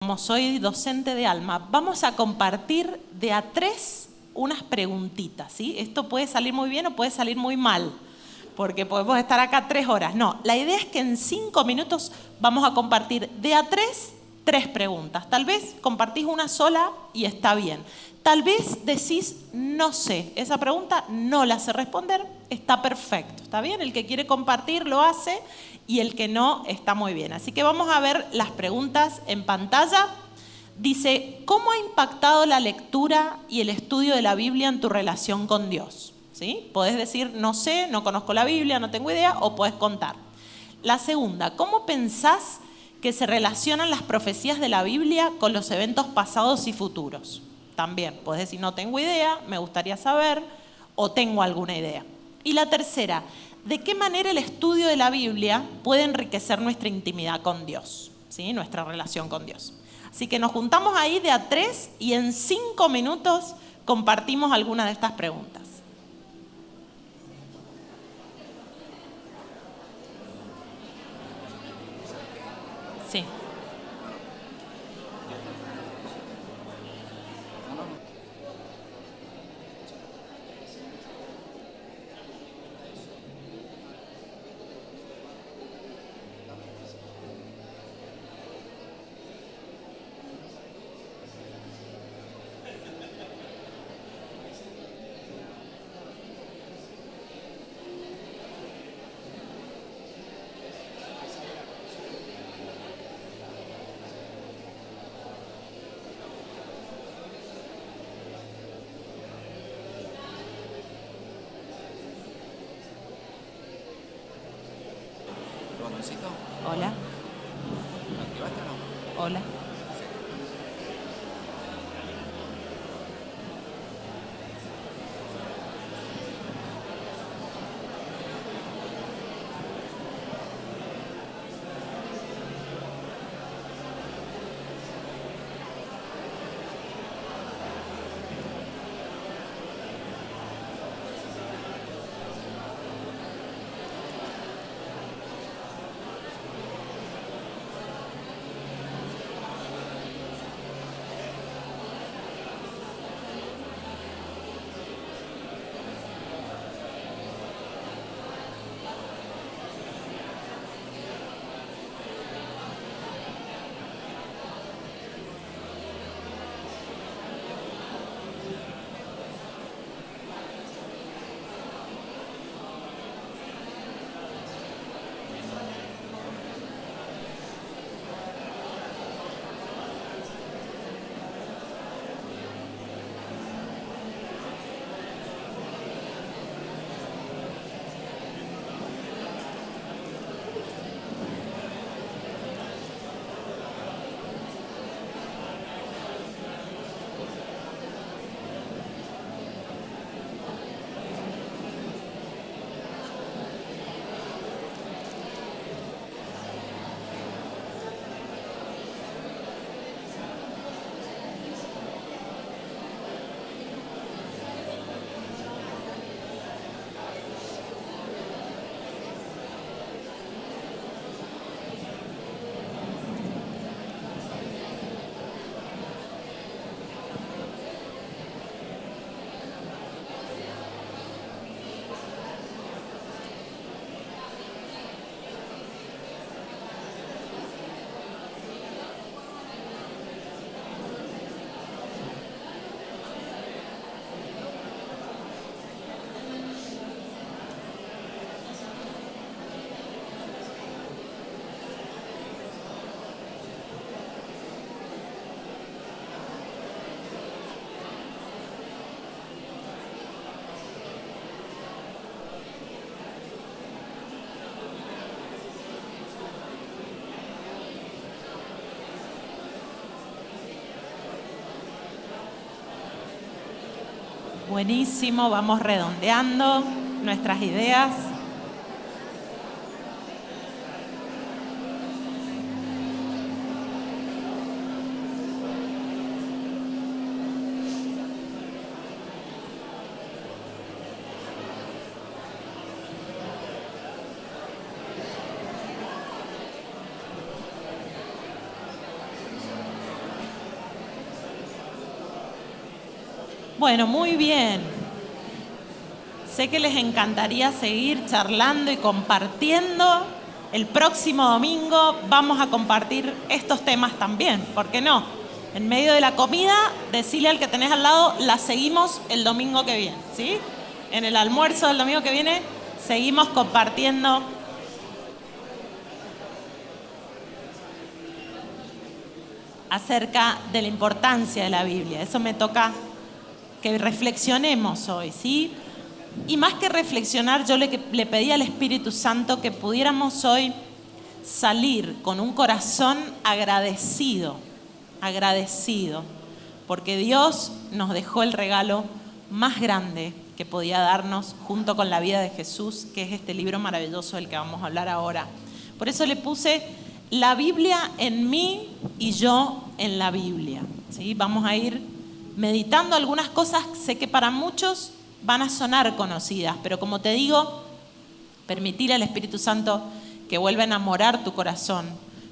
como soy docente de Alma, vamos a compartir de a 3 unas preguntitas, ¿sí? Esto puede salir muy bien o puede salir muy mal, porque podemos estar acá 3 horas. No, la idea es que en 5 minutos vamos a compartir de a 3 preguntas. Tal vez compartís una sola y está bien. Tal vez decís, no sé, esa pregunta no la sé responder, está perfecto, ¿está bien? El que quiere compartir lo hace y el que no está muy bien. Así que vamos a ver las preguntas en pantalla. Dice, ¿cómo ha impactado la lectura y el estudio de la Biblia en tu relación con Dios? ¿Sí? Podés decir, no sé, no conozco la Biblia, no tengo idea, o podés contar. La segunda, ¿cómo pensás que se relacionan las profecías de la Biblia con los eventos pasados y futuros? También podés decir, no tengo idea, me gustaría saber, o tengo alguna idea. Y la tercera, ¿de qué manera el estudio de la Biblia puede enriquecer nuestra intimidad con Dios? ¿Sí? Nuestra relación con Dios. Así que nos juntamos ahí de a 3 y en 5 minutos compartimos algunas de estas preguntas. Sí. Hola. ¿Lo activaste o no? Hola. Buenísimo, vamos redondeando nuestras ideas. Bueno, muy bien. Sé que les encantaría seguir charlando y compartiendo. El próximo domingo vamos a compartir estos temas también, ¿por qué no? En medio de la comida, decile al que tenés al lado, la seguimos el domingo que viene, ¿sí? En el almuerzo del domingo que viene, seguimos compartiendo acerca de la importancia de la Biblia. Eso me toca que reflexionemos hoy, ¿sí? Y más que reflexionar, yo le pedí al Espíritu Santo que pudiéramos hoy salir con un corazón agradecido, porque Dios nos dejó el regalo más grande que podía darnos junto con la vida de Jesús, que es este libro maravilloso del que vamos a hablar ahora. Por eso le puse la Biblia en mí y yo en la Biblia, ¿sí? Vamos a ir meditando algunas cosas, sé que para muchos van a sonar conocidas, pero como te digo, permitir al Espíritu Santo que vuelva a enamorar tu corazón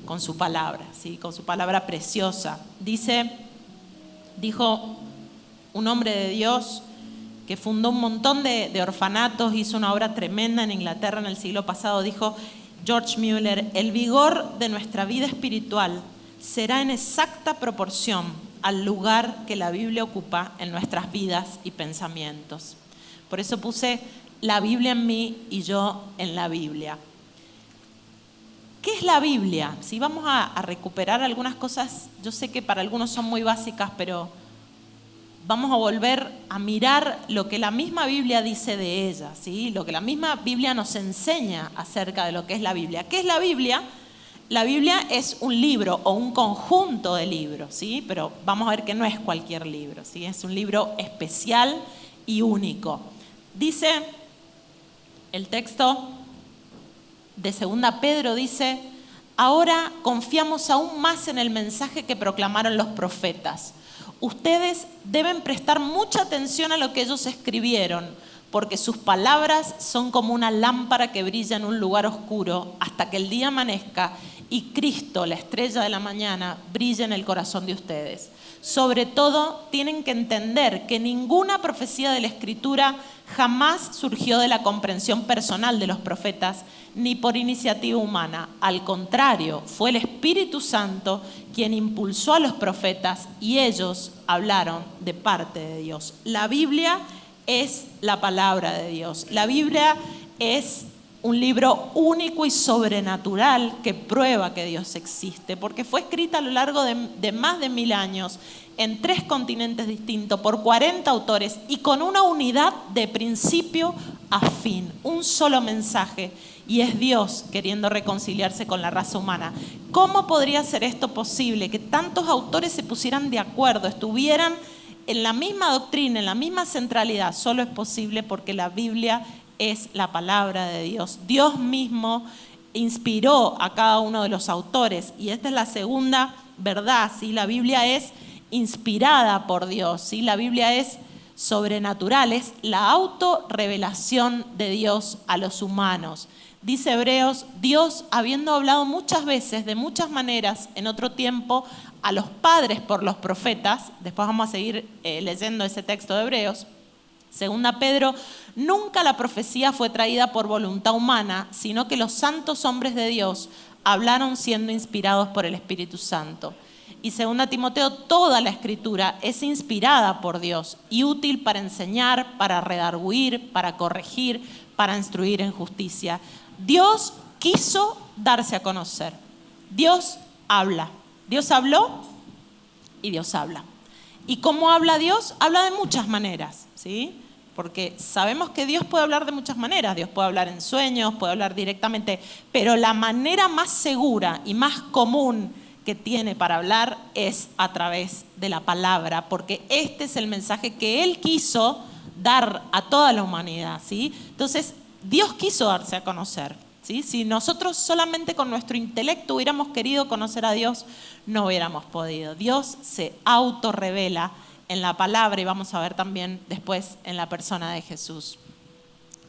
con su palabra, ¿sí? Con su palabra preciosa. Dijo un hombre de Dios que fundó un montón de orfanatos, hizo una obra tremenda en Inglaterra en el siglo pasado, dijo George Mueller: el vigor de nuestra vida espiritual será en exacta proporción al lugar que la Biblia ocupa en nuestras vidas y pensamientos. Por eso puse la Biblia en mí y yo en la Biblia. ¿Qué es la Biblia? Si vamos a recuperar algunas cosas, yo sé que para algunos son muy básicas, pero vamos a volver a mirar lo que la misma Biblia dice de ella, ¿sí? Lo que la misma Biblia nos enseña acerca de lo que es la Biblia. ¿Qué es la Biblia? La Biblia es un libro o un conjunto de libros, ¿sí? Pero vamos a ver que no es cualquier libro, ¿sí? Es un libro especial y único. Dice el texto de 2 Pedro, dice: ahora confiamos aún más en el mensaje que proclamaron los profetas. Ustedes deben prestar mucha atención a lo que ellos escribieron, porque sus palabras son como una lámpara que brilla en un lugar oscuro hasta que el día amanezca y Cristo, la estrella de la mañana, brilla en el corazón de ustedes. Sobre todo, tienen que entender que ninguna profecía de la Escritura jamás surgió de la comprensión personal de los profetas, ni por iniciativa humana. Al contrario, fue el Espíritu Santo quien impulsó a los profetas y ellos hablaron de parte de Dios. La Biblia es la palabra de Dios. La Biblia es un libro único y sobrenatural que prueba que Dios existe, porque fue escrita a lo largo de más de 1000 años, en 3 continentes distintos, por 40 autores y con una unidad de principio a fin, un solo mensaje, y es Dios queriendo reconciliarse con la raza humana. ¿Cómo podría ser esto posible? Que tantos autores se pusieran de acuerdo, estuvieran en la misma doctrina, en la misma centralidad. Solo es posible porque la Biblia es la palabra de Dios. Dios mismo inspiró a cada uno de los autores y esta es la segunda verdad, ¿sí? La Biblia es inspirada por Dios, ¿sí? La Biblia es sobrenatural, es la autorrevelación de Dios a los humanos. Dice Hebreos: Dios, habiendo hablado muchas veces, de muchas maneras, en otro tiempo, a los padres por los profetas, después vamos a seguir leyendo ese texto de Hebreos. 2 Pedro: nunca la profecía fue traída por voluntad humana, sino que los santos hombres de Dios hablaron siendo inspirados por el Espíritu Santo. Y 2 Timoteo: toda la Escritura es inspirada por Dios y útil para enseñar, para redarguir, para corregir, para instruir en justicia. Dios quiso darse a conocer. Dios habla. Dios habló y Dios habla. ¿Y cómo habla Dios? Habla de muchas maneras, ¿sí? Porque sabemos que Dios puede hablar de muchas maneras. Dios puede hablar en sueños, puede hablar directamente, pero la manera más segura y más común que tiene para hablar es a través de la palabra, porque este es el mensaje que Él quiso dar a toda la humanidad, ¿sí? Entonces, Dios quiso darse a conocer, ¿sí? Si nosotros solamente con nuestro intelecto hubiéramos querido conocer a Dios, no hubiéramos podido. Dios se autorrevela en la palabra y vamos a ver también después en la persona de Jesús.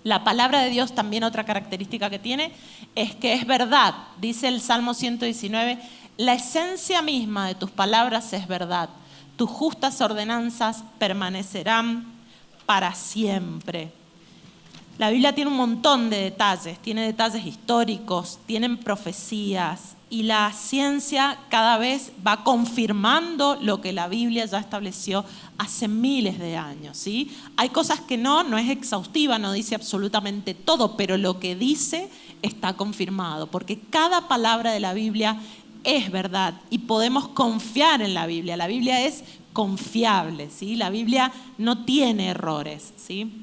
La palabra de Dios también, otra característica que tiene es que es verdad. Dice el Salmo 119: la esencia misma de tus palabras es verdad. tus justas ordenanzas permanecerán para siempre. La Biblia tiene un montón de detalles, tiene detalles históricos, tienen profecías, y la ciencia cada vez va confirmando lo que la Biblia ya estableció hace miles de años, ¿sí? Hay cosas que no es exhaustiva, no dice absolutamente todo, pero lo que dice está confirmado, porque cada palabra de la Biblia es verdad y podemos confiar en la Biblia. La Biblia es confiable, ¿sí? La Biblia no tiene errores, ¿sí?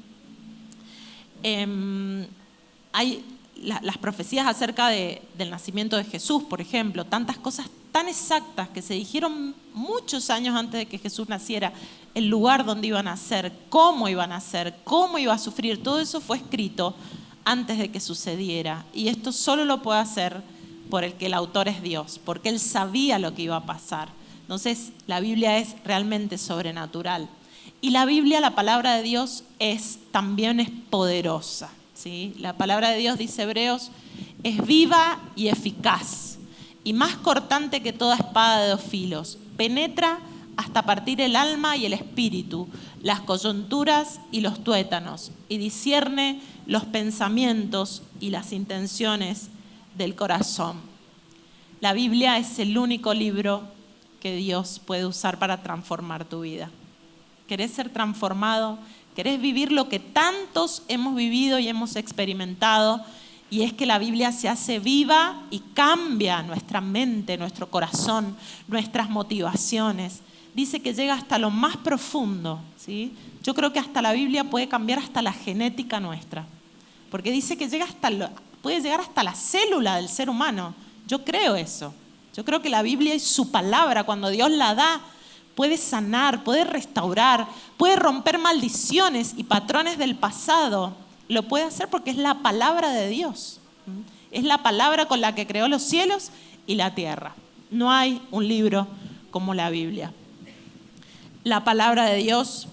Hay las profecías acerca del nacimiento de Jesús, por ejemplo, tantas cosas tan exactas que se dijeron muchos años antes de que Jesús naciera, el lugar donde iba a nacer, cómo iba a nacer, cómo iba a sufrir, todo eso fue escrito antes de que sucediera. Y esto solo lo puede hacer por el que el autor es Dios, porque Él sabía lo que iba a pasar. Entonces, la Biblia es realmente sobrenatural. Y la Biblia, la palabra de Dios, también es poderosa, ¿sí? La palabra de Dios, dice Hebreos, es viva y eficaz, y más cortante que toda espada de dos filos. Penetra hasta partir el alma y el espíritu, las coyunturas y los tuétanos, y discierne los pensamientos y las intenciones del corazón. La Biblia es el único libro que Dios puede usar para transformar tu vida. ¿Querés ser transformado? ¿Querés vivir lo que tantos hemos vivido y hemos experimentado? Y es que la Biblia se hace viva y cambia nuestra mente, nuestro corazón, nuestras motivaciones. Dice que llega hasta lo más profundo, ¿sí? Yo creo que hasta la Biblia puede cambiar hasta la genética nuestra, porque dice que puede llegar hasta la célula del ser humano. Yo creo eso. Yo creo que la Biblia y su palabra, cuando Dios la da, puede sanar, puede restaurar, puede romper maldiciones y patrones del pasado. Lo puede hacer porque es la palabra de Dios. Es la palabra con la que creó los cielos y la tierra. No hay un libro como la Biblia. La palabra de Dios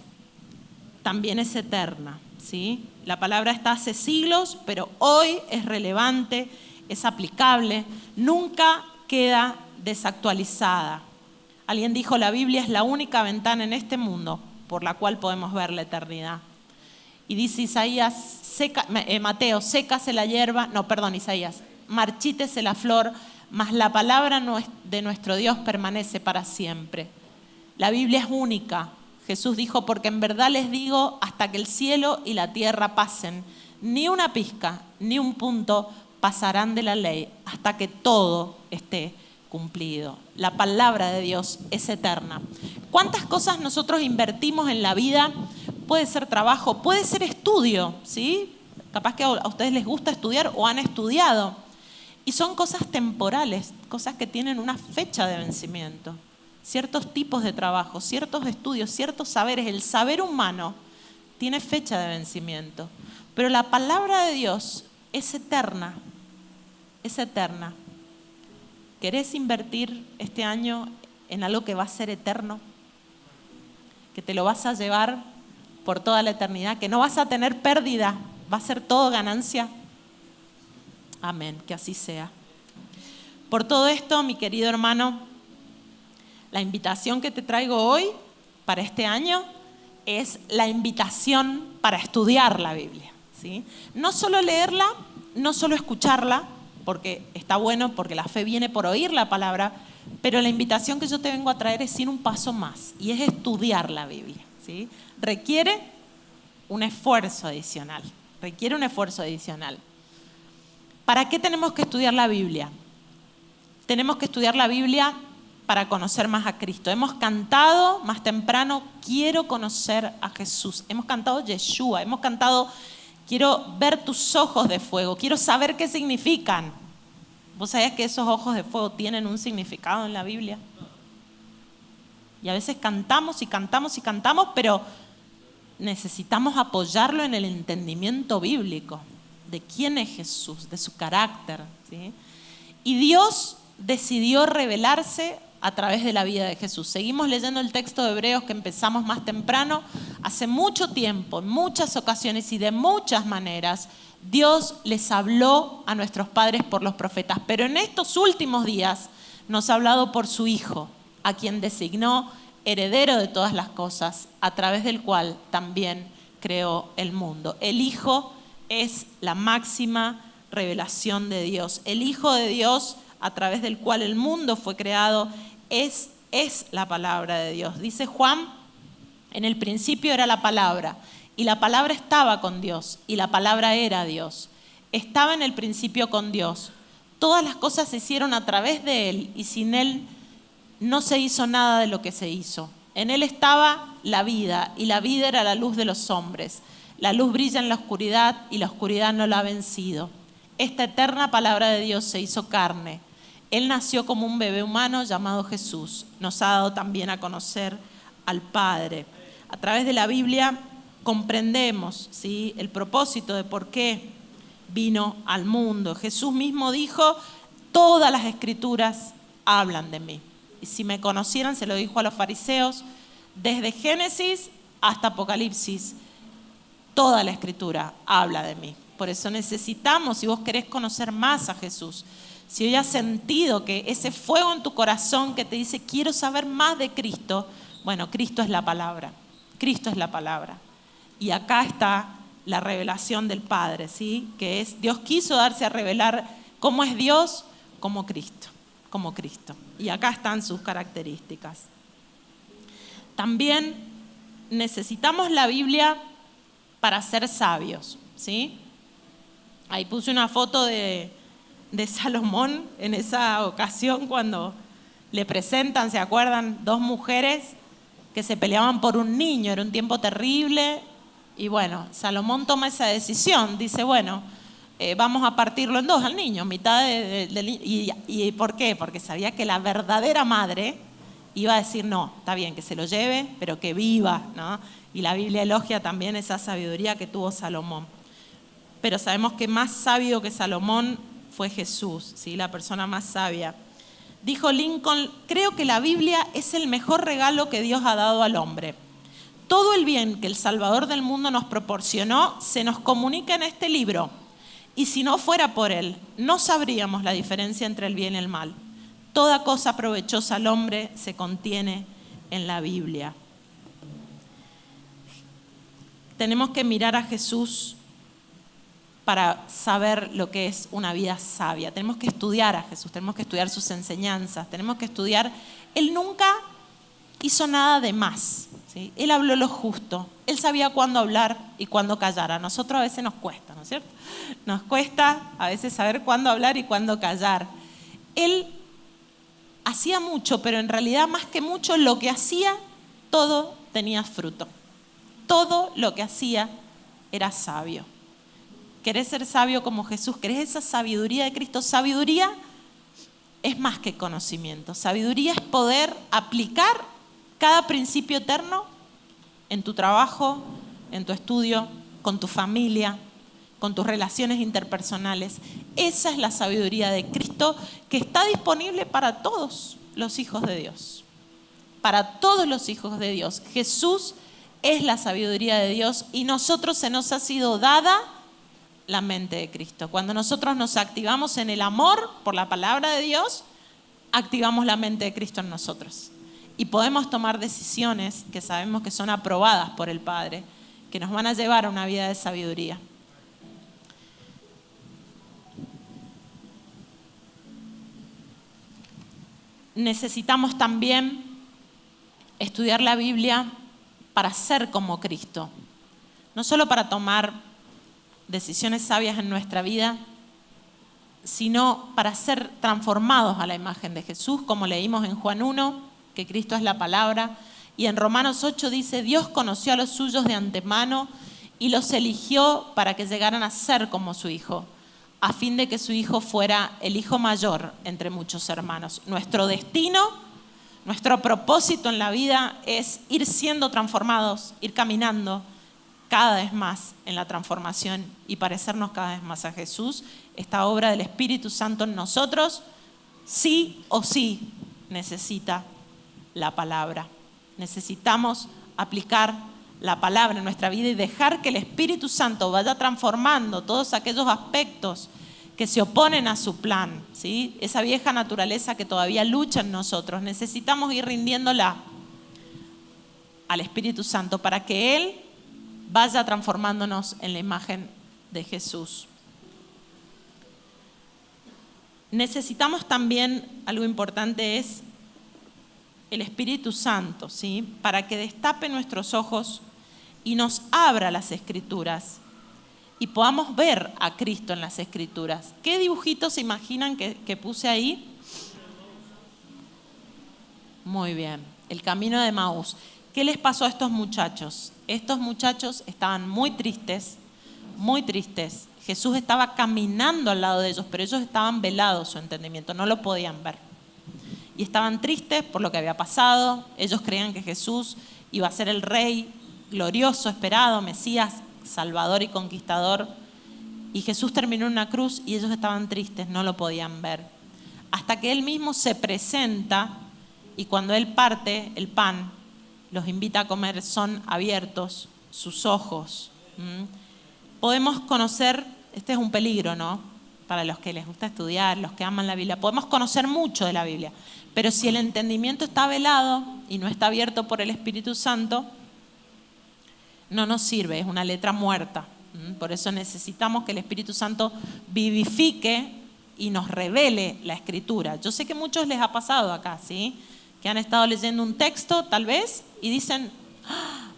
también es eterna, ¿sí? La palabra está hace siglos, pero hoy es relevante, es aplicable, nunca queda desactualizada. Alguien dijo, la Biblia es la única ventana en este mundo por la cual podemos ver la eternidad. Y dice Mateo, sécase la hierba, Isaías, marchítese la flor, mas la palabra de nuestro Dios permanece para siempre. La Biblia es única. Jesús dijo, porque en verdad les digo, hasta que el cielo y la tierra pasen, ni una pizca, ni un punto pasarán de la ley, hasta que todo esté cumplido. La palabra de Dios es eterna. ¿Cuántas cosas nosotros invertimos en la vida? Puede ser trabajo, puede ser estudio, ¿sí? Capaz que a ustedes les gusta estudiar o han estudiado. Y son cosas temporales, cosas que tienen una fecha de vencimiento. Ciertos tipos de trabajo, ciertos estudios, ciertos saberes. El saber humano tiene fecha de vencimiento. Pero la palabra de Dios es eterna. Es eterna. ¿Querés invertir este año en algo que va a ser eterno? Que te lo vas a llevar por toda la eternidad, que no vas a tener pérdida, va a ser todo ganancia. Amén, que así sea. Por todo esto, mi querido hermano, la invitación que te traigo hoy para este año es la invitación para estudiar la Biblia, ¿sí? No solo leerla, no solo escucharla, porque está bueno, porque la fe viene por oír la palabra, pero la invitación que yo te vengo a traer es ir un paso más, y es estudiar la Biblia, ¿sí? Requiere un esfuerzo adicional, ¿Para qué tenemos que estudiar la Biblia? Tenemos que estudiar la Biblia para conocer más a Cristo. Hemos cantado más temprano, quiero conocer a Jesús. Hemos cantado Yeshua, hemos cantado, quiero ver tus ojos de fuego, quiero saber qué significan. ¿Vos sabías que esos ojos de fuego tienen un significado en la Biblia? Y a veces cantamos y cantamos y cantamos, pero necesitamos apoyarlo en el entendimiento bíblico de quién es Jesús, de su carácter, ¿sí? Y Dios decidió revelarse a través de la vida de Jesús. Seguimos leyendo el texto de Hebreos que empezamos más temprano. Hace mucho tiempo, en muchas ocasiones y de muchas maneras, Dios les habló a nuestros padres por los profetas, pero en estos últimos días nos ha hablado por su Hijo, a quien designó heredero de todas las cosas, a través del cual también creó el mundo. El Hijo es la máxima revelación de Dios. El Hijo de Dios, a través del cual el mundo fue creado, es la palabra de Dios. Dice Juan, en el principio era la palabra, y la palabra estaba con Dios, y la palabra era Dios. Estaba en el principio con Dios. Todas las cosas se hicieron a través de Él, y sin Él no se hizo nada de lo que se hizo. En Él estaba la vida, y la vida era la luz de los hombres. La luz brilla en la oscuridad, y la oscuridad no la ha vencido. Esta eterna palabra de Dios se hizo carne. Él nació como un bebé humano llamado Jesús. Nos ha dado también a conocer al Padre. A través de la Biblia comprendemos, ¿sí?, el propósito de por qué vino al mundo. Jesús mismo dijo, todas las escrituras hablan de mí. Y si me conocieran, se lo dijo a los fariseos, desde Génesis hasta Apocalipsis, toda la escritura habla de mí. Por eso necesitamos, si vos querés conocer más a Jesús, si hoy has sentido que ese fuego en tu corazón que te dice, quiero saber más de Cristo, bueno, Cristo es la palabra. Cristo es la palabra. Y acá está la revelación del Padre, ¿sí? Que es, Dios quiso darse a revelar cómo es Dios, como Cristo. Y acá están sus características. También necesitamos la Biblia para ser sabios, ¿sí? Ahí puse una foto de Salomón en esa ocasión cuando le presentan, ¿se acuerdan? 2 mujeres que se peleaban por un niño, era un tiempo terrible. Y bueno, Salomón toma esa decisión, dice, bueno, vamos a partirlo en 2 al niño, mitad ¿y por qué? Porque sabía que la verdadera madre iba a decir, no, está bien, que se lo lleve, pero que viva, ¿no? Y la Biblia elogia también esa sabiduría que tuvo Salomón. Pero sabemos que más sabio que Salomón fue Jesús, ¿sí?, la persona más sabia. Dijo Lincoln, creo que la Biblia es el mejor regalo que Dios ha dado al hombre. Todo el bien que el Salvador del mundo nos proporcionó se nos comunica en este libro. Y si no fuera por él, no sabríamos la diferencia entre el bien y el mal. Toda cosa provechosa al hombre se contiene en la Biblia. Tenemos que mirar a Jesús para saber lo que es una vida sabia. Tenemos que estudiar a Jesús, tenemos que estudiar sus enseñanzas, tenemos que estudiar. Él nunca hizo nada de más, ¿sí? Él habló lo justo, él sabía cuándo hablar y cuándo callar. A nosotros a veces nos cuesta, ¿no es cierto? Nos cuesta a veces saber cuándo hablar y cuándo callar. Él hacía mucho, pero en realidad más que mucho, lo que hacía, todo tenía fruto. Todo lo que hacía era sabio. ¿Querés ser sabio como Jesús? ¿Querés esa sabiduría de Cristo? Sabiduría es más que conocimiento. Sabiduría es poder aplicar cada principio eterno en tu trabajo, en tu estudio, con tu familia, con tus relaciones interpersonales. Esa es la sabiduría de Cristo que está disponible para todos los hijos de Dios. Para todos los hijos de Dios. Jesús es la sabiduría de Dios y nosotros se nos ha sido dada la mente de Cristo. Cuando nosotros nos activamos en el amor por la palabra de Dios, activamos la mente de Cristo en nosotros. Y podemos tomar decisiones que sabemos que son aprobadas por el Padre, que nos van a llevar a una vida de sabiduría. Necesitamos también estudiar la Biblia para ser como Cristo. No solo para tomar decisiones sabias en nuestra vida, sino para ser transformados a la imagen de Jesús, como leímos en Juan 1, que Cristo es la palabra, y en Romanos 8 dice, Dios conoció a los suyos de antemano y los eligió para que llegaran a ser como su Hijo, a fin de que su Hijo fuera el hijo mayor entre muchos hermanos. Nuestro destino, nuestro propósito en la vida es ir siendo transformados, ir caminando cada vez más en la transformación y parecernos cada vez más a Jesús. Esta obra del Espíritu Santo en nosotros, sí o sí, necesita la palabra. Necesitamos aplicar la palabra en nuestra vida y dejar que el Espíritu Santo vaya transformando todos aquellos aspectos que se oponen a su plan, ¿sí? Esa vieja naturaleza que todavía lucha en nosotros, necesitamos ir rindiéndola al Espíritu Santo para que Él vaya transformándonos en la imagen de Jesús. Necesitamos también, algo importante es el Espíritu Santo, ¿sí? Para que destape nuestros ojos y nos abra las Escrituras y podamos ver a Cristo en las Escrituras. ¿Qué dibujitos se imaginan que puse ahí? Muy bien, el camino de Emaús. ¿Qué les pasó a estos muchachos? Estos muchachos estaban muy tristes, muy tristes. Jesús estaba caminando al lado de ellos, pero ellos estaban velados su entendimiento, no lo podían ver. Y estaban tristes por lo que había pasado. Ellos creían que Jesús iba a ser el rey glorioso, esperado, Mesías, Salvador y Conquistador. Y Jesús terminó en una cruz y ellos estaban tristes, no lo podían ver. Hasta que Él mismo se presenta y cuando Él parte el pan, los invita a comer, son abiertos sus ojos. Podemos conocer, este es un peligro, ¿no? Para los que les gusta estudiar, los que aman la Biblia, podemos conocer mucho de la Biblia, pero si el entendimiento está velado y no está abierto por el Espíritu Santo, no nos sirve, es una letra muerta. Por eso necesitamos que el Espíritu Santo vivifique y nos revele la Escritura. Yo sé que a muchos les ha pasado acá, ¿sí? Que han estado leyendo un texto, tal vez, y dicen, ¡ah!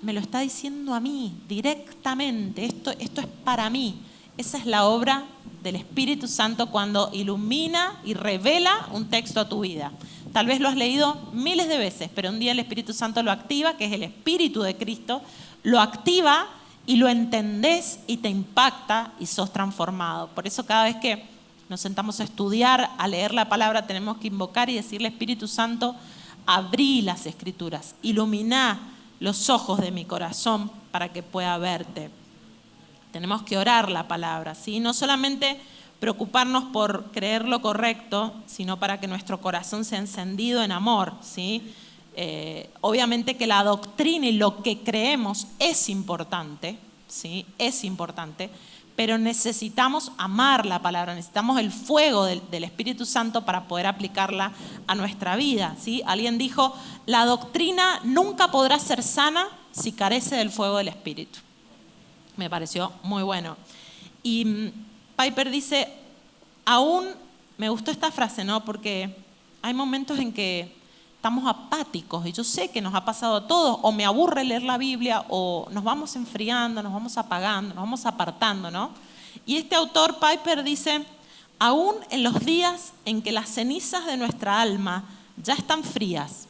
Me lo está diciendo a mí directamente, esto es para mí. Esa es la obra del Espíritu Santo cuando ilumina y revela un texto a tu vida. Tal vez lo has leído miles de veces, pero un día el Espíritu Santo lo activa, que es el Espíritu de Cristo, lo activa y lo entendés y te impacta y sos transformado. Por eso cada vez que nos sentamos a estudiar, a leer la palabra, tenemos que invocar y decirle, Espíritu Santo, abrí las Escrituras, iluminá los ojos de mi corazón para que pueda verte. Tenemos que orar la palabra, ¿sí? No solamente preocuparnos por creer lo correcto, sino para que nuestro corazón sea encendido en amor, ¿sí? Obviamente que la doctrina y lo que creemos es importante, ¿sí? Es importante, pero necesitamos amar la palabra, necesitamos el fuego del Espíritu Santo para poder aplicarla a nuestra vida, ¿sí? Alguien dijo, la doctrina nunca podrá ser sana si carece del fuego del Espíritu. Me pareció muy bueno. Y Piper dice, aún, me gustó esta frase, ¿no? Porque hay momentos en que estamos apáticos y yo sé que nos ha pasado a todos, o me aburre leer la Biblia o nos vamos enfriando, nos vamos apagando, nos vamos apartando, ¿no? Y este autor, Piper, dice, aún en los días en que las cenizas de nuestra alma ya están frías,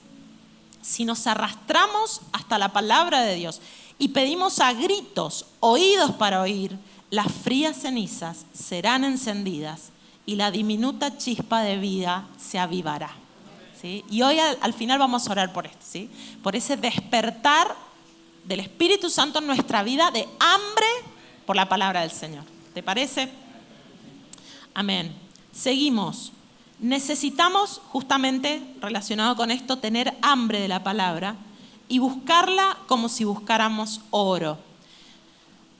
si nos arrastramos hasta la palabra de Dios y pedimos a gritos, oídos para oír, las frías cenizas serán encendidas y la diminuta chispa de vida se avivará. ¿Sí? Y hoy al final vamos a orar por esto, ¿sí? Por ese despertar del Espíritu Santo en nuestra vida de hambre por la palabra del Señor. ¿Te parece? Amén. Seguimos. Necesitamos, justamente relacionado con esto, tener hambre de la palabra y buscarla como si buscáramos oro.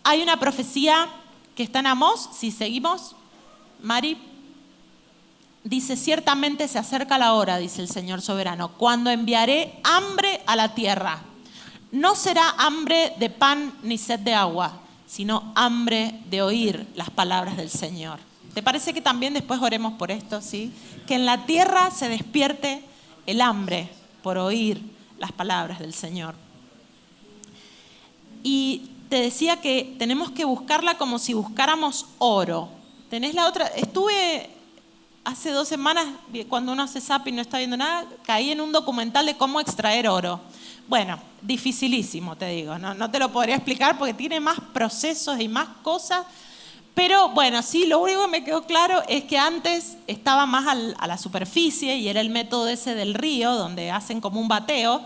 Hay una profecía que está en Amós, si seguimos, Mari. Dice, ciertamente se acerca la hora, dice el Señor soberano, cuando enviaré hambre a la tierra. No será hambre de pan ni sed de agua, sino hambre de oír las palabras del Señor. ¿Te parece que también después oremos por esto, sí? Que en la tierra se despierte el hambre por oír las palabras del Señor. Y te decía que tenemos que buscarla como si buscáramos oro. ¿Tenés la otra? Estuve hace 2 semanas, cuando uno hace zapping y no está viendo nada, caí en un documental de cómo extraer oro. Bueno, dificilísimo, te digo, no te lo podría explicar porque tiene más procesos y más cosas, pero bueno, sí, lo único que me quedó claro es que antes estaba más a la superficie y era el método ese del río, donde hacen como un bateo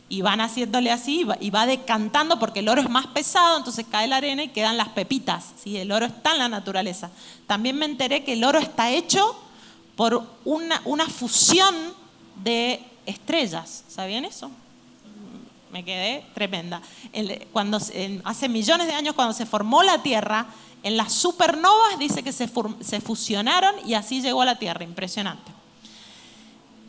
y van haciéndole así y va decantando porque el oro es más pesado, entonces cae la arena y quedan las pepitas, ¿sí? El oro está en la naturaleza. También me enteré que el oro está hecho por una fusión de estrellas. ¿Sabían eso? Me quedé tremenda. Hace millones de años, cuando se formó la Tierra, en las supernovas dice que se fusionaron y así llegó a la Tierra. Impresionante.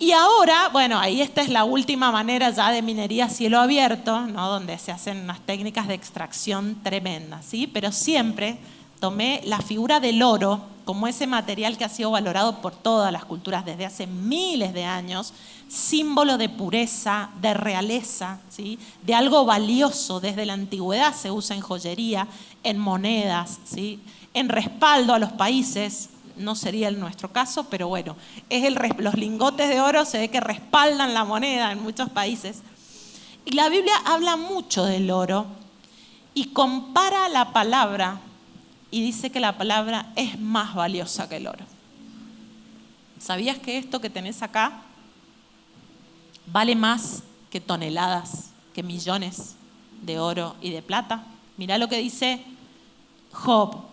Y ahora, bueno, ahí esta es la última manera ya de minería a cielo abierto, ¿no? Donde se hacen unas técnicas de extracción tremendas, ¿sí? Pero siempre tomé la figura del oro como ese material que ha sido valorado por todas las culturas desde hace miles de años, símbolo de pureza, de realeza, ¿sí? De algo valioso. Desde la antigüedad se usa en joyería, en monedas, ¿sí? En respaldo a los países. No sería el nuestro caso, pero bueno, los lingotes de oro se ve que respaldan la moneda en muchos países. Y la Biblia habla mucho del oro y compara la palabra y dice que la palabra es más valiosa que el oro. ¿Sabías que esto que tenés acá vale más que toneladas, que millones de oro y de plata? Mirá lo que dice Job.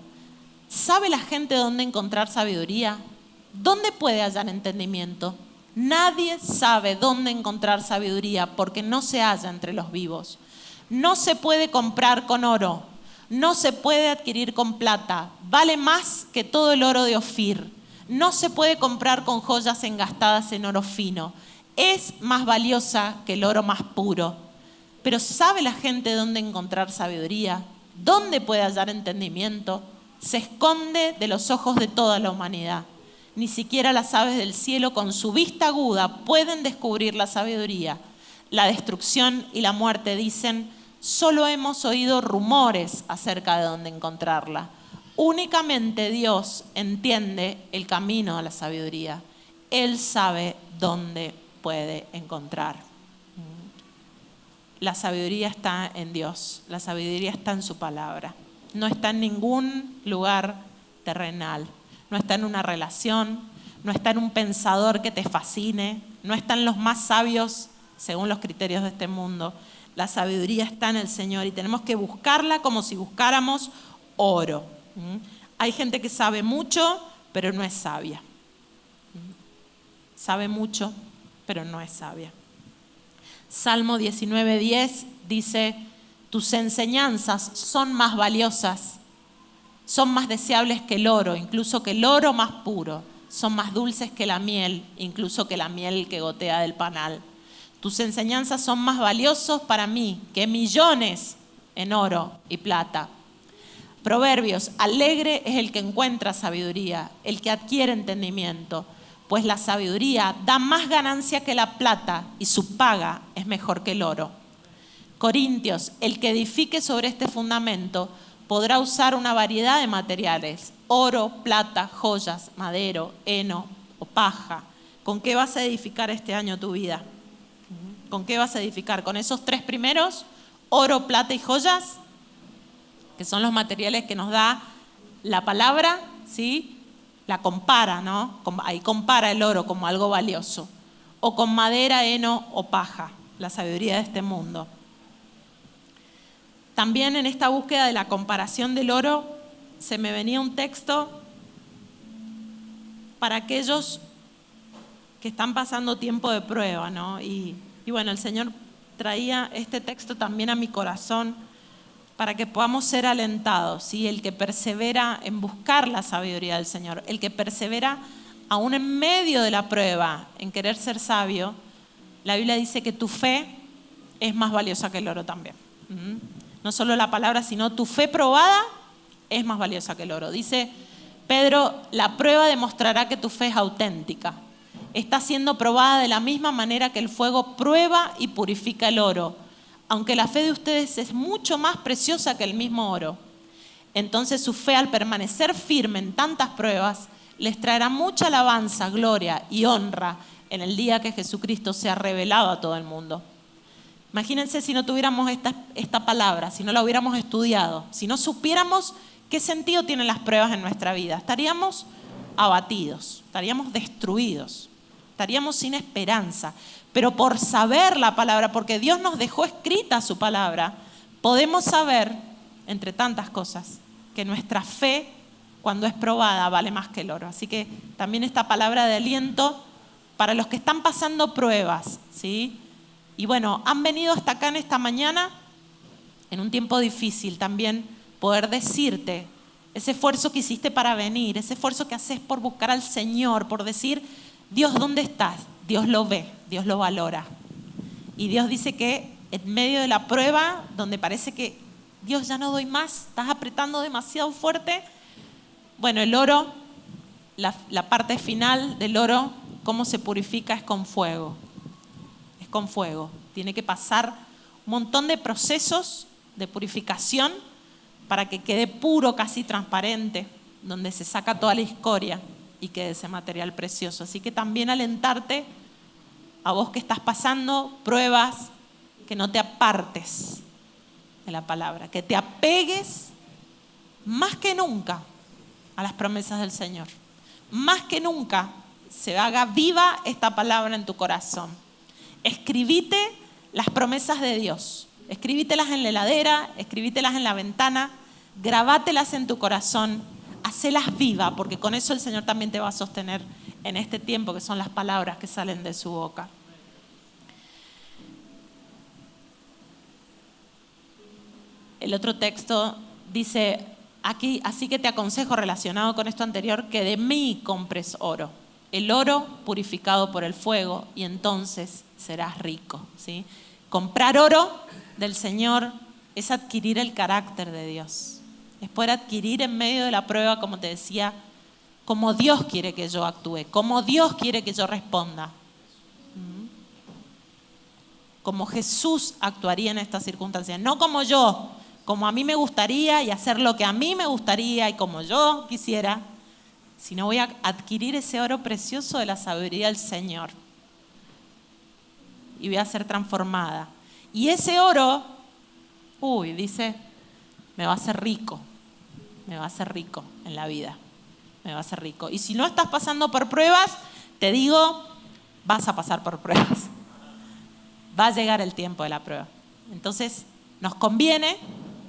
¿Sabe la gente dónde encontrar sabiduría? ¿Dónde puede hallar entendimiento? Nadie sabe dónde encontrar sabiduría porque no se halla entre los vivos. No se puede comprar con oro, no se puede adquirir con plata. Vale más que todo el oro de Ofir. No se puede comprar con joyas engastadas en oro fino. Es más valiosa que el oro más puro. Pero ¿sabe la gente dónde encontrar sabiduría? ¿Dónde puede hallar entendimiento? Se esconde de los ojos de toda la humanidad. Ni siquiera las aves del cielo con su vista aguda pueden descubrir la sabiduría. La destrucción y la muerte dicen, solo hemos oído rumores acerca de dónde encontrarla. Únicamente Dios entiende el camino a la sabiduría. Él sabe dónde puede encontrar. La sabiduría está en Dios, la sabiduría está en su palabra. No está en ningún lugar terrenal, no está en una relación, no está en un pensador que te fascine, no está en los más sabios según los criterios de este mundo. La sabiduría está en el Señor y tenemos que buscarla como si buscáramos oro. Hay gente que sabe mucho, pero no es sabia. Sabe mucho, pero no es sabia. Salmo 19:10 dice, tus enseñanzas son más valiosas, son más deseables que el oro, incluso que el oro más puro. Son más dulces que la miel, incluso que la miel que gotea del panal. Tus enseñanzas son más valiosos para mí que millones en oro y plata. Proverbios, alegre es el que encuentra sabiduría, el que adquiere entendimiento, pues la sabiduría da más ganancia que la plata y su paga es mejor que el oro. Corintios, el que edifique sobre este fundamento podrá usar una variedad de materiales, oro, plata, joyas, madero, heno o paja. ¿Con qué vas a edificar este año tu vida? ¿Con qué vas a edificar? ¿Con esos tres primeros? Oro, plata y joyas, que son los materiales que nos da la palabra, ¿sí? La compara, ¿no? Ahí compara el oro como algo valioso. O con madera, heno o paja, la sabiduría de este mundo. También en esta búsqueda de la comparación del oro, se me venía un texto para aquellos que están pasando tiempo de prueba, ¿no? Y bueno, el Señor traía este texto también a mi corazón para que podamos ser alentados, ¿sí? El que persevera en buscar la sabiduría del Señor, el que persevera aún en medio de la prueba, en querer ser sabio, la Biblia dice que tu fe es más valiosa que el oro también. No solo la palabra, sino tu fe probada es más valiosa que el oro. Dice Pedro, la prueba demostrará que tu fe es auténtica. Está siendo probada de la misma manera que el fuego prueba y purifica el oro, aunque la fe de ustedes es mucho más preciosa que el mismo oro. Entonces su fe, al permanecer firme en tantas pruebas, les traerá mucha alabanza, gloria y honra en el día que Jesucristo sea revelado a todo el mundo. Imagínense si no tuviéramos esta palabra, si no la hubiéramos estudiado, si no supiéramos qué sentido tienen las pruebas en nuestra vida. Estaríamos abatidos, estaríamos destruidos, estaríamos sin esperanza. Pero por saber la palabra, porque Dios nos dejó escrita su palabra, podemos saber, entre tantas cosas, que nuestra fe, cuando es probada, vale más que el oro. Así que también esta palabra de aliento para los que están pasando pruebas, ¿sí? Y bueno, han venido hasta acá en esta mañana, en un tiempo difícil también, poder decirte ese esfuerzo que hiciste para venir, ese esfuerzo que haces por buscar al Señor, por decir, Dios, ¿dónde estás? Dios lo ve, Dios lo valora. Y Dios dice que en medio de la prueba, donde parece que Dios ya no doy más, estás apretando demasiado fuerte, bueno, el oro, la parte final del oro, cómo se purifica es con fuego. Es con fuego. Tiene que pasar un montón de procesos de purificación para que quede puro, casi transparente, donde se saca toda la escoria y quede ese material precioso. Así que también alentarte a vos que estás pasando pruebas, que no te apartes de la palabra, que te apegues más que nunca a las promesas del Señor. Más que nunca se haga viva esta palabra en tu corazón. Escribite las promesas de Dios. Escribítelas en la heladera, escribítelas en la ventana, grabátelas en tu corazón, hacelas viva, porque con eso el Señor también te va a sostener en este tiempo, que son las palabras que salen de su boca. El otro texto dice aquí, así que te aconsejo, relacionado con esto anterior, que de mí compres oro, el oro purificado por el fuego, y entonces serás rico, ¿sí? Comprar oro del Señor es adquirir el carácter de Dios, es poder adquirir en medio de la prueba, como te decía, como Dios quiere que yo actúe, como Dios quiere que yo responda, como Jesús actuaría en estas circunstancias, no como yo, como a mí me gustaría y hacer lo que a mí me gustaría y como yo quisiera, sino voy a adquirir ese oro precioso de la sabiduría del Señor y voy a ser transformada. Y ese oro, dice, me va a hacer rico en la vida, me va a hacer rico. Y si no estás pasando por pruebas, te digo, vas a pasar por pruebas. Va a llegar el tiempo de la prueba. Entonces, nos conviene.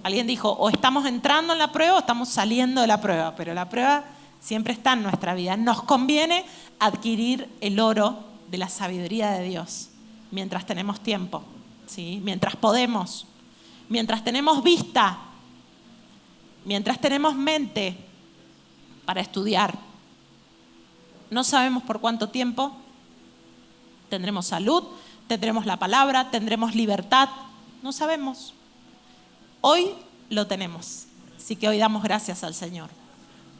Alguien dijo, o estamos entrando en la prueba o estamos saliendo de la prueba, pero la prueba siempre está en nuestra vida. Nos conviene adquirir el oro de la sabiduría de Dios mientras tenemos tiempo, ¿sí? Mientras podemos, mientras tenemos vista, mientras tenemos mente para estudiar. No sabemos por cuánto tiempo. Tendremos salud, tendremos la palabra, tendremos libertad. No sabemos. Hoy lo tenemos, así que hoy damos gracias al Señor,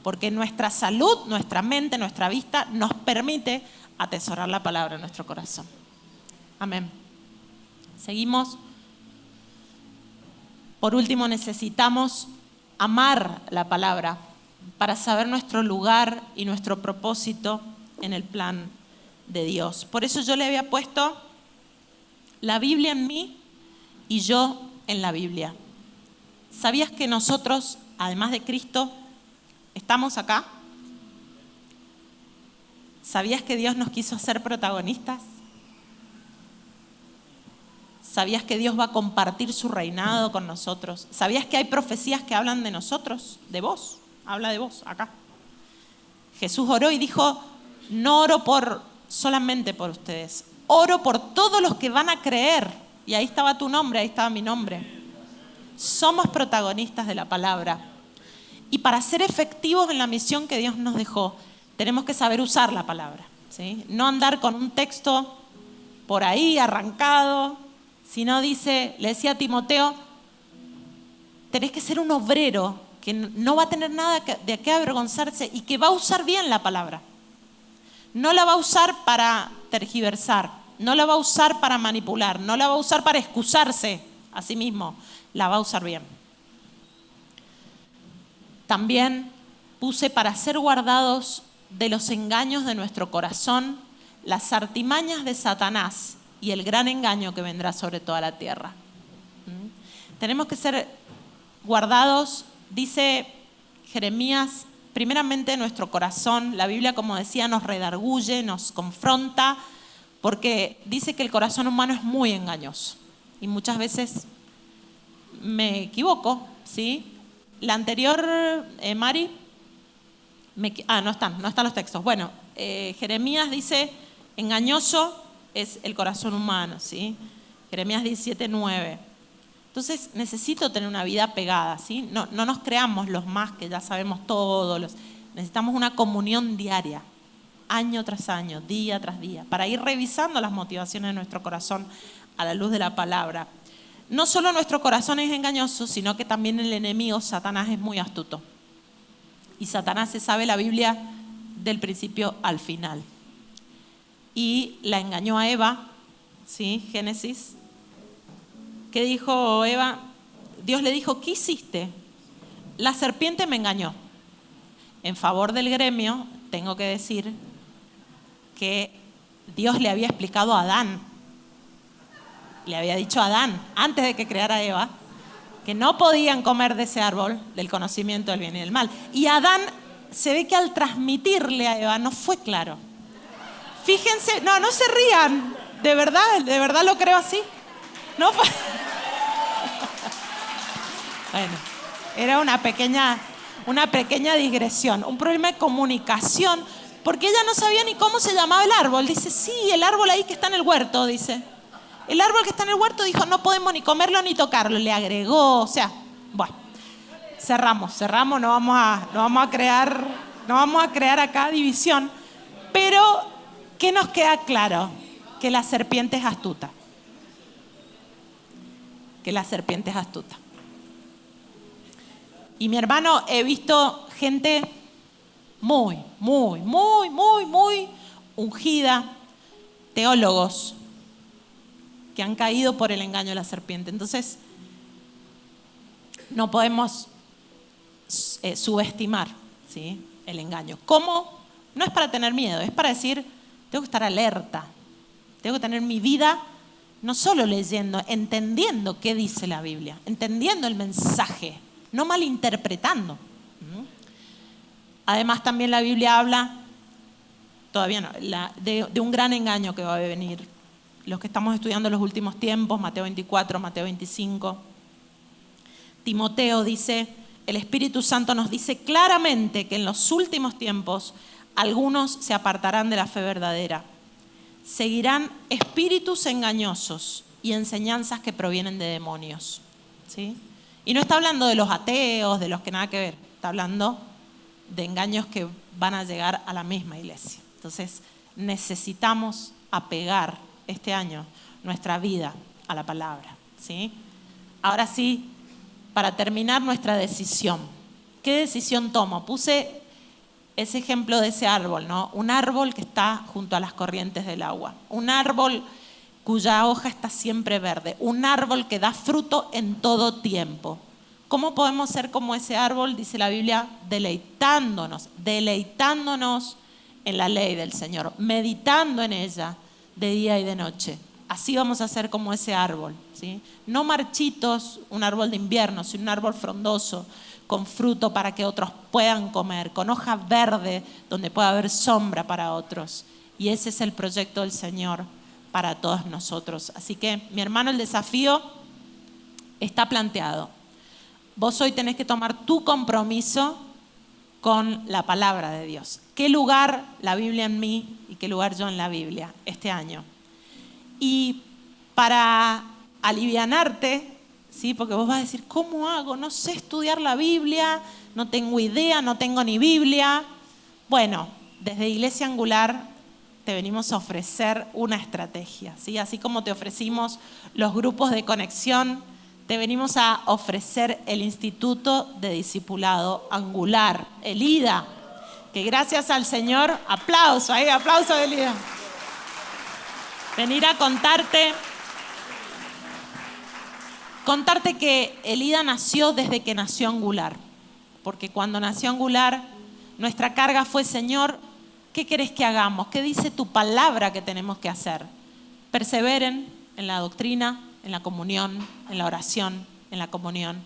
porque nuestra salud, nuestra mente, nuestra vista nos permite atesorar la palabra en nuestro corazón. Amén. Seguimos. Por último, necesitamos amar la palabra para saber nuestro lugar y nuestro propósito en el plan de Dios. Por eso yo le había puesto la Biblia en mí y yo en la Biblia. ¿Sabías que nosotros, además de Cristo, estamos acá? ¿Sabías que Dios nos quiso hacer protagonistas? ¿Sabías que Dios va a compartir su reinado con nosotros? ¿Sabías que hay profecías que hablan de nosotros, de vos? Habla de vos, acá. Jesús oró y dijo, no oro solamente por ustedes, oro por todos los que van a creer. Y ahí estaba tu nombre, ahí estaba mi nombre. Somos protagonistas de la palabra. Y para ser efectivos en la misión que Dios nos dejó, tenemos que saber usar la palabra, ¿sí? No andar con un texto por ahí arrancado, sino le decía a Timoteo, tenés que ser un obrero que no va a tener nada de qué avergonzarse y que va a usar bien la palabra. No la va a usar para tergiversar, no la va a usar para manipular, no la va a usar para excusarse a sí mismo, la va a usar bien. También puse para ser guardados de los engaños de nuestro corazón, las artimañas de Satanás y el gran engaño que vendrá sobre toda la tierra. Tenemos que ser guardados, dice Jeremías, primeramente nuestro corazón. La Biblia, como decía, nos redarguye, nos confronta, porque dice que el corazón humano es muy engañoso. Y muchas veces me equivoco, ¿sí? La anterior, Mari, no están los textos. Bueno, Jeremías dice, engañoso es el corazón humano, ¿sí? Jeremías 17:9. Entonces necesito tener una vida pegada, ¿sí? No nos creamos los más que ya sabemos todo. Necesitamos una comunión diaria. año tras año, día tras día, para ir revisando las motivaciones de nuestro corazón a la luz de la palabra. No solo nuestro corazón es engañoso, sino que también el enemigo, Satanás, es muy astuto. Y Satanás se sabe la Biblia del principio al final. Y la engañó a Eva, ¿sí? Génesis. ¿Qué dijo Eva? Dios le dijo, ¿qué hiciste? La serpiente me engañó. En favor del gremio, tengo que decir que Dios le había explicado a Adán, le había dicho a Adán, antes de que creara a Eva, que no podían comer de ese árbol del conocimiento del bien y del mal. Y Adán, se ve que al transmitirle a Eva no fue claro. Fíjense, no se rían, de verdad lo creo así. No fue... Bueno, era una pequeña digresión, un problema de comunicación, porque ella no sabía ni cómo se llamaba el árbol. Dice, sí, el árbol ahí que está en el huerto, dice. El árbol que está en el huerto, dijo, no podemos ni comerlo ni tocarlo. Le agregó, o sea, bueno, cerramos, no vamos a crear acá división. Pero, ¿qué nos queda claro? Que la serpiente es astuta. Y mi hermano, he visto gente muy ungida, teólogos, que han caído por el engaño de la serpiente. Entonces, no podemos subestimar, ¿sí?, el engaño. ¿Cómo? No es para tener miedo, es para decir, tengo que estar alerta, tengo que tener mi vida no solo leyendo, entendiendo qué dice la Biblia, entendiendo el mensaje, no malinterpretando. Además, también la Biblia habla, todavía no, de un gran engaño que va a venir. Los que estamos estudiando los últimos tiempos, Mateo 24, Mateo 25. Timoteo dice, el Espíritu Santo nos dice claramente que en los últimos tiempos algunos se apartarán de la fe verdadera. Seguirán espíritus engañosos y enseñanzas que provienen de demonios. ¿Sí? Y no está hablando de los ateos, de los que nada que ver. Está hablando de engaños que van a llegar a la misma iglesia. Entonces, necesitamos apegar este año nuestra vida a la palabra, ¿sí? Ahora sí, para terminar, nuestra decisión. ¿Qué decisión tomo? Puse ese ejemplo de ese árbol, ¿no? Un árbol que está junto a las corrientes del agua. Un árbol cuya hoja está siempre verde. Un árbol que da fruto en todo tiempo. ¿Cómo podemos ser como ese árbol? Dice la Biblia, deleitándonos en la ley del Señor, meditando en ella de día y de noche. Así vamos a ser como ese árbol, ¿sí? No marchitos, un árbol de invierno, sino un árbol frondoso, con fruto para que otros puedan comer, con hoja verde donde pueda haber sombra para otros. Y ese es el proyecto del Señor para todos nosotros. Así que, mi hermano, el desafío está planteado. Vos hoy tenés que tomar tu compromiso con la palabra de Dios. ¿Qué lugar la Biblia en mí y qué lugar yo en la Biblia este año? Y para alivianarte, ¿sí?, porque vos vas a decir, ¿cómo hago? No sé estudiar la Biblia, no tengo idea, no tengo ni Biblia. Bueno, desde Iglesia Angular te venimos a ofrecer una estrategia, ¿sí? Así como te ofrecimos los grupos de conexión, te venimos a ofrecer el Instituto de Discipulado Angular, el IDA, que gracias al Señor, aplauso del IDA. Venir a contarte que el IDA nació desde que nació Angular, porque cuando nació Angular, nuestra carga fue, Señor, ¿qué querés que hagamos? ¿Qué dice tu palabra que tenemos que hacer? Perseveren en la doctrina, en la comunión, en la oración, en la comunión.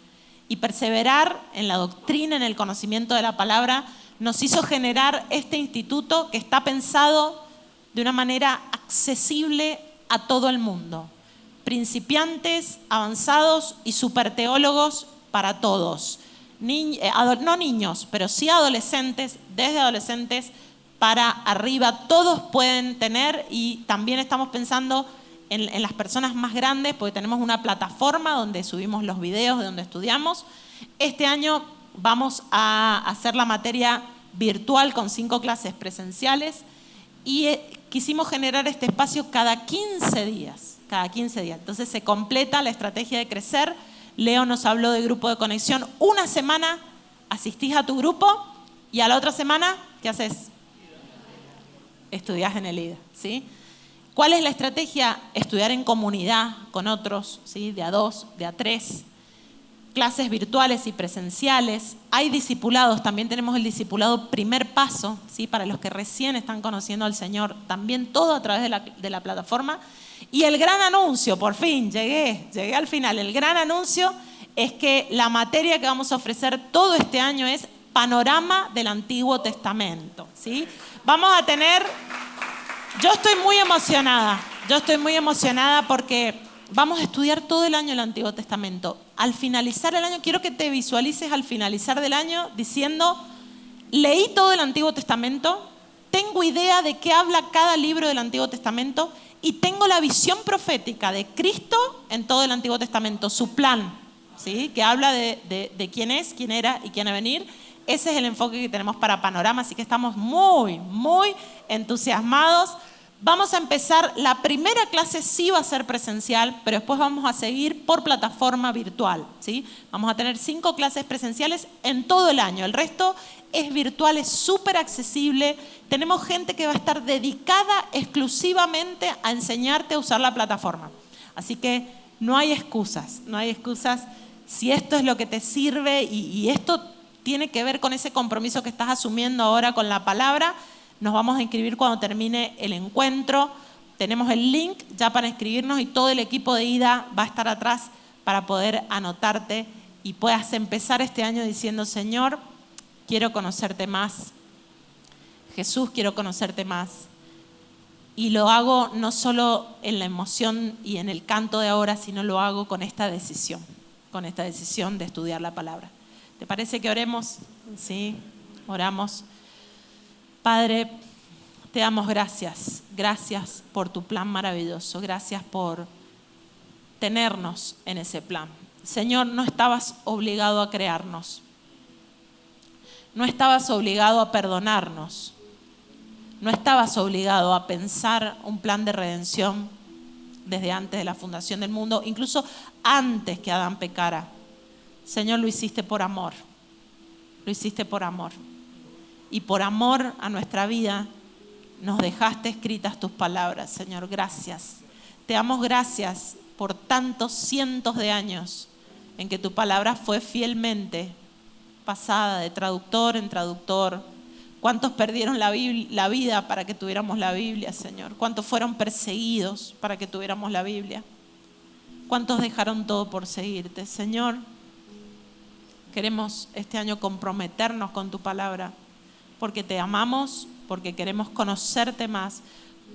Y perseverar en la doctrina, en el conocimiento de la palabra, nos hizo generar este instituto que está pensado de una manera accesible a todo el mundo. Principiantes, avanzados y superteólogos para todos. No niños, pero sí adolescentes, desde adolescentes para arriba, todos pueden tener, y también estamos pensando en las personas más grandes, porque tenemos una plataforma donde subimos los videos de donde estudiamos. Este año vamos a hacer la materia virtual con 5 clases presenciales y quisimos generar este espacio cada 15 días. Entonces se completa la estrategia de crecer. Leo nos habló de grupo de conexión. Una semana asistís a tu grupo y a la otra semana, ¿qué haces? Estudiás en el IDA, ¿sí? ¿Cuál es la estrategia? Estudiar en comunidad con otros, ¿sí? De a 2, de a 3. Clases virtuales y presenciales. Hay discipulados, también tenemos el discipulado Primer Paso, ¿sí? Para los que recién están conociendo al Señor. También todo a través de la plataforma. Y el gran anuncio, por fin, llegué al final. El gran anuncio es que la materia que vamos a ofrecer todo este año es Panorama del Antiguo Testamento, ¿sí? Vamos a tener... Yo estoy muy emocionada porque vamos a estudiar todo el año el Antiguo Testamento. Al finalizar el año, quiero que te visualices al finalizar del año diciendo, leí todo el Antiguo Testamento, tengo idea de qué habla cada libro del Antiguo Testamento y tengo la visión profética de Cristo en todo el Antiguo Testamento, su plan, ¿sí? Que habla de quién es, quién era y quién va a venir. Ese es el enfoque que tenemos para Panorama, así que estamos muy, muy entusiasmados. Vamos a empezar, la primera clase sí va a ser presencial, pero después vamos a seguir por plataforma virtual, ¿sí? Vamos a tener 5 clases presenciales en todo el año. El resto es virtual, es súper accesible. Tenemos gente que va a estar dedicada exclusivamente a enseñarte a usar la plataforma. Así que no hay excusas. Si esto es lo que te sirve y esto tiene que ver con ese compromiso que estás asumiendo ahora con la palabra, nos vamos a inscribir cuando termine el encuentro. Tenemos el link ya para inscribirnos y todo el equipo de IDA va a estar atrás para poder anotarte y puedas empezar este año diciendo, Señor, quiero conocerte más. Jesús, quiero conocerte más. Y lo hago no solo en la emoción y en el canto de ahora, sino lo hago con esta decisión de estudiar la palabra. ¿Te parece que oremos? Sí, oramos. Padre, te damos gracias. Gracias por tu plan maravilloso. Gracias por tenernos en ese plan. Señor, no estabas obligado a crearnos. No estabas obligado a perdonarnos. No estabas obligado a pensar un plan de redención desde antes de la fundación del mundo, incluso antes que Adán pecara. Señor, lo hiciste por amor. Lo hiciste por amor. Y por amor a nuestra vida nos dejaste escritas tus palabras, Señor. Gracias. Te damos gracias por tantos cientos de años en que tu palabra fue fielmente pasada de traductor en traductor. ¿Cuántos perdieron la vida para que tuviéramos la Biblia, Señor? ¿Cuántos fueron perseguidos para que tuviéramos la Biblia? ¿Cuántos dejaron todo por seguirte? Señor, queremos este año comprometernos con tu palabra, porque te amamos, porque queremos conocerte más,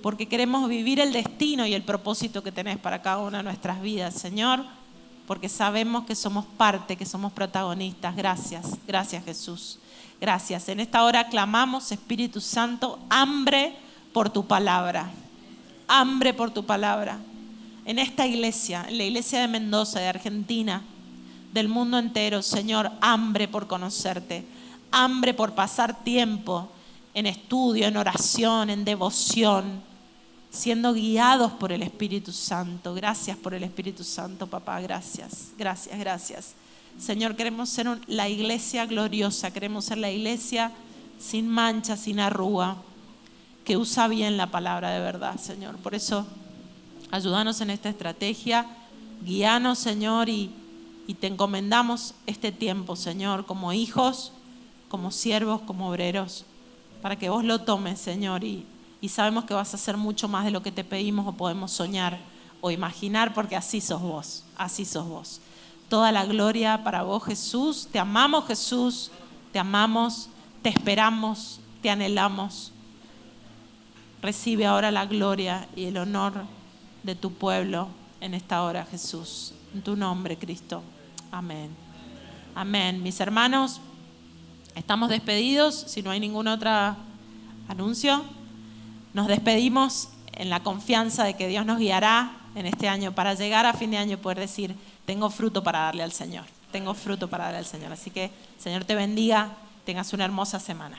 porque queremos vivir el destino y el propósito que tenés para cada una de nuestras vidas, Señor, porque sabemos que somos parte, que somos protagonistas. Gracias, gracias Jesús. Gracias. En esta hora clamamos, Espíritu Santo, hambre por tu palabra. Hambre por tu palabra. En esta iglesia, en la iglesia de Mendoza, de Argentina, del mundo entero, Señor, hambre por conocerte. Hambre por pasar tiempo en estudio, en oración, en devoción, siendo guiados por el Espíritu Santo. Gracias por el Espíritu Santo, papá. Gracias, gracias, gracias. Señor, queremos ser la iglesia gloriosa, queremos ser la iglesia sin mancha, sin arruga, que usa bien la palabra de verdad, Señor. Por eso, ayúdanos en esta estrategia, guíanos, Señor, y te encomendamos este tiempo, Señor, como hijos, como siervos, como obreros, para que vos lo tomes, Señor, y sabemos que vas a hacer mucho más de lo que te pedimos o podemos soñar o imaginar, porque así sos vos, así sos vos. Toda la gloria para vos, Jesús. Te amamos, Jesús. Te amamos, te esperamos, te anhelamos. Recibe ahora la gloria y el honor de tu pueblo en esta hora, Jesús. En tu nombre, Cristo. Amén. Amén. Mis hermanos, estamos despedidos. Si no hay ningún otro anuncio, nos despedimos en la confianza de que Dios nos guiará en este año para llegar a fin de año y poder decir: tengo fruto para darle al Señor. Tengo fruto para darle al Señor. Así que, Señor te bendiga. Tengas una hermosa semana.